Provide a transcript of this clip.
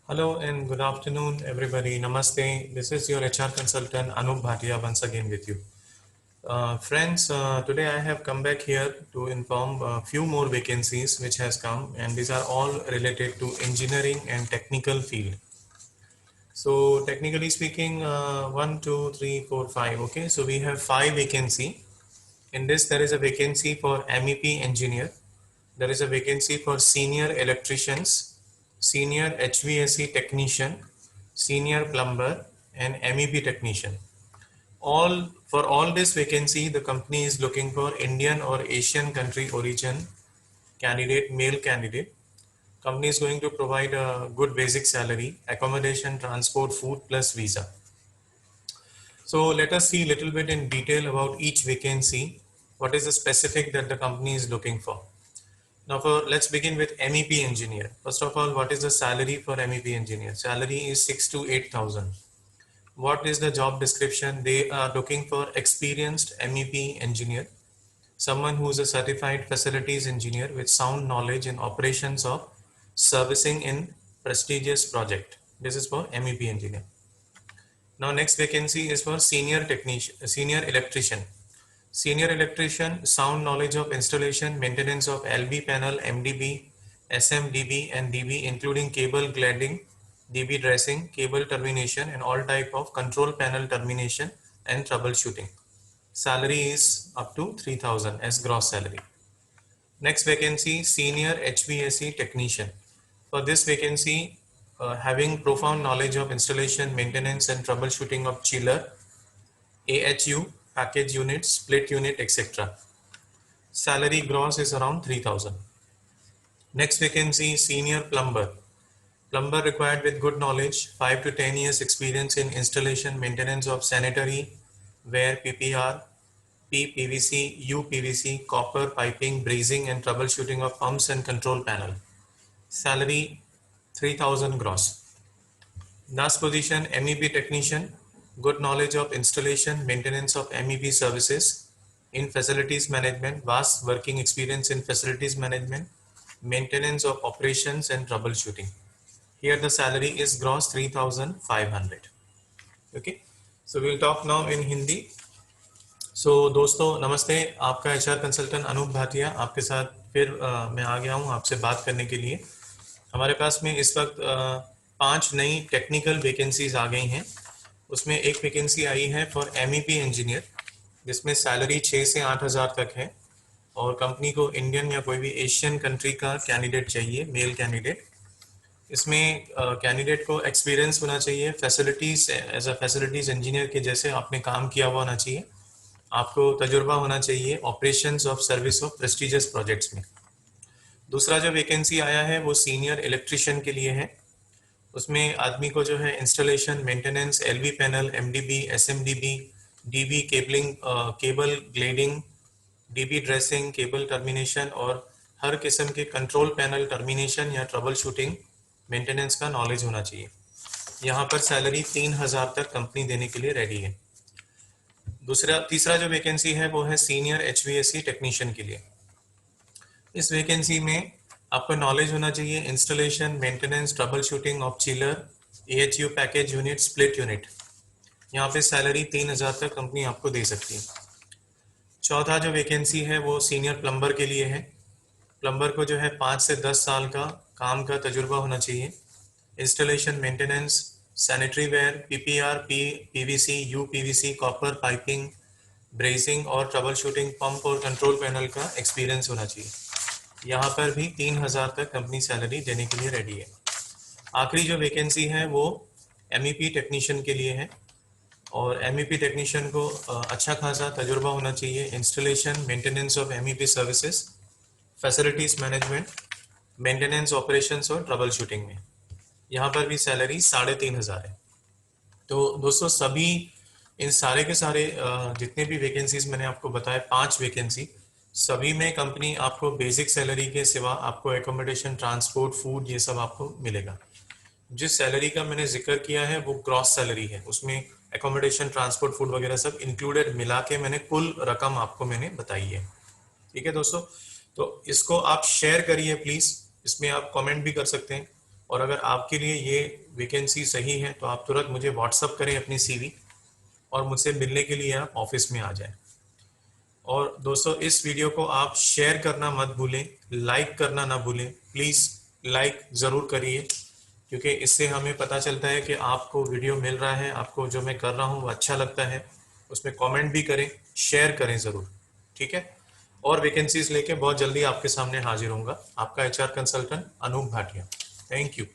Hello and good afternoon, everybody. Namaste. This is your HR consultant Anup Bhatia once again with you. Friends, today I have come back here to inform a few more vacancies which has come, and these are all related to engineering and technical field. So technically speaking, 1, 2, 3, 4, 5. Okay, so we have 5 vacancy. In this, there is a vacancy for MEP engineer. There is a vacancy for senior electricians, senior HVAC technician, senior plumber, and MEP technician. For all this vacancy, the company is looking for Indian or Asian country origin candidate, male candidate. Company is going to provide a good basic salary, accommodation, transport, food plus visa. So let us see a little bit in detail about each vacancy. What is the specific that the company is looking for? Now let's begin with MEP engineer. First of all, what is the salary for MEP engineer? Salary is 6 to 8,000. What is the job description? They are looking for experienced MEP engineer, someone who is a certified facilities engineer with sound knowledge in operations of servicing in prestigious project. This is for MEP engineer. Now next vacancy is for senior technician, senior electrician. Senior electrician, sound knowledge of installation, maintenance of LV panel, MDB, SMDB and DB, including cable gladding, DB dressing, cable termination and all type of control panel termination and troubleshooting. Salary is up to 3,000 as gross salary. Next vacancy, senior HVAC technician. For this vacancy, having profound knowledge of installation, maintenance and troubleshooting of chiller, AHU, package unit, split unit, etc. Salary gross is around 3,000. Next vacancy, senior plumber. Plumber required with good knowledge, 5 to 10 years experience in installation, maintenance of sanitary ware, PPR, PPVC, UPVC, copper piping, brazing and troubleshooting of pumps and control panel. Salary 3,000 gross. Last position, MEP technician, good knowledge of installation, maintenance of MEP services in facilities management, vast working experience in facilities management, maintenance of operations and troubleshooting. Here the salary is gross 3,500. Okay, so we'll talk now in Hindi. So दोस्तों नमस्ते, आपका HR consultant Anoop Bhatia आपके साथ फिर मैं आ गया हूँ आपसे बात करने के लिए. हमारे पास में इस वक्त 5 नई टेक्निकल वैकेंसीज आ गई हैं. उसमें एक वैकेंसी आई है फॉर MEP इंजीनियर, जिसमें सैलरी 6 से 8,000 तक है और कंपनी को इंडियन या कोई भी एशियन कंट्री का कैंडिडेट चाहिए, मेल कैंडिडेट. इसमें कैंडिडेट को एक्सपीरियंस होना चाहिए facilities as a facilities engineer के जैसे आपने काम किया हुआ होना चाहिए. आपको तजुर्बा होना चाहिए operations of service of prestigious projects में. दूसरा जो वैकेंसी आया है वो सीनियर इलेक्ट्रिशियन के लिए है. उसमें आदमी को जो है इंस्टॉलेशन, मेंटेनेंस, LV पैनल, MDB, SMDB, DB cabling, cable glanding, DB dressing, cable termination और हर किस्म के कंट्रोल पैनल टर्मिनेशन या ट्रबल शूटिंग मेंटेनेंस का नॉलेज होना चाहिए. यहाँ पर सैलरी 3,000 तक कंपनी देने के लिए रेडी है. तीसरा जो वैकेंसी है वो है सीनियर HVAC टेक्नीशियन के लिए. इस वैकेंसी में आपको नॉलेज होना चाहिए installation, maintenance, trouble shooting of chiller, AHU package unit, split unit. यहाँ पे सैलरी 3,000 तक कंपनी आपको दे सकती है. चौथा जो वैकेंसी है वो सीनियर प्लम्बर के लिए है. प्लम्बर को जो है 5 से 10 साल का काम का तजुर्बा होना चाहिए. Installation, maintenance, sanitary ware, PPR, PVC, UPVC, copper piping, brazing और ट्रबल शूटिंग पंप और कंट्रोल पैनल का एक्सपीरियंस होना चाहिए. यहाँ पर भी 3,000 तक कंपनी सैलरी देने के लिए रेडी है. आखिरी जो वैकेंसी है वो MEP टेक्नीशियन के लिए है और MEP टेक्नीशियन को अच्छा खासा तजुर्बा होना चाहिए installation, maintenance of MEP services, facilities management, maintenance operations और ट्रबल शूटिंग में. यहाँ पर भी सैलरी 3,500 है. तो दोस्तों सभी इन सारे के सारे जितने भी वैकेंसीज मैंने आपको बताया 5 वैकेंसी, सभी में कंपनी आपको बेसिक सैलरी के सिवा आपको एकोमोडेशन, ट्रांसपोर्ट, फूड ये सब आपको मिलेगा. जिस सैलरी का मैंने जिक्र किया है वो ग्रॉस सैलरी है, उसमें एकोमोडेशन, ट्रांसपोर्ट, फूड वगैरह सब इंक्लूडेड मिला के मैंने कुल रकम आपको मैंने बताई है. ठीक है दोस्तों, तो इसको आप शेयर करिए प्लीज. इसमें आप कमेंट भी कर सकते हैं. और अगर आपके लिए ये वैकेंसी सही है तो आप तुरंत मुझे व्हाट्सअप करें अपनी सीवी और मुझसे मिलने के लिए आप ऑफिस में आ जाएं। और दोस्तों इस वीडियो को आप शेयर करना मत भूलें, लाइक करना ना भूलें, प्लीज़ लाइक ज़रूर करिए, क्योंकि इससे हमें पता चलता है कि आपको वीडियो मिल रहा है, आपको जो मैं कर रहा हूँ वो अच्छा लगता है। उसमें कमेंट भी करें, शेयर करें ज़रूर, ठीक है। और वैकेंसीज लेके बहुत जल्दी आपके सामने हाजिर होऊंगा। आपका HR consultant Anoop Bhatia. Thank you.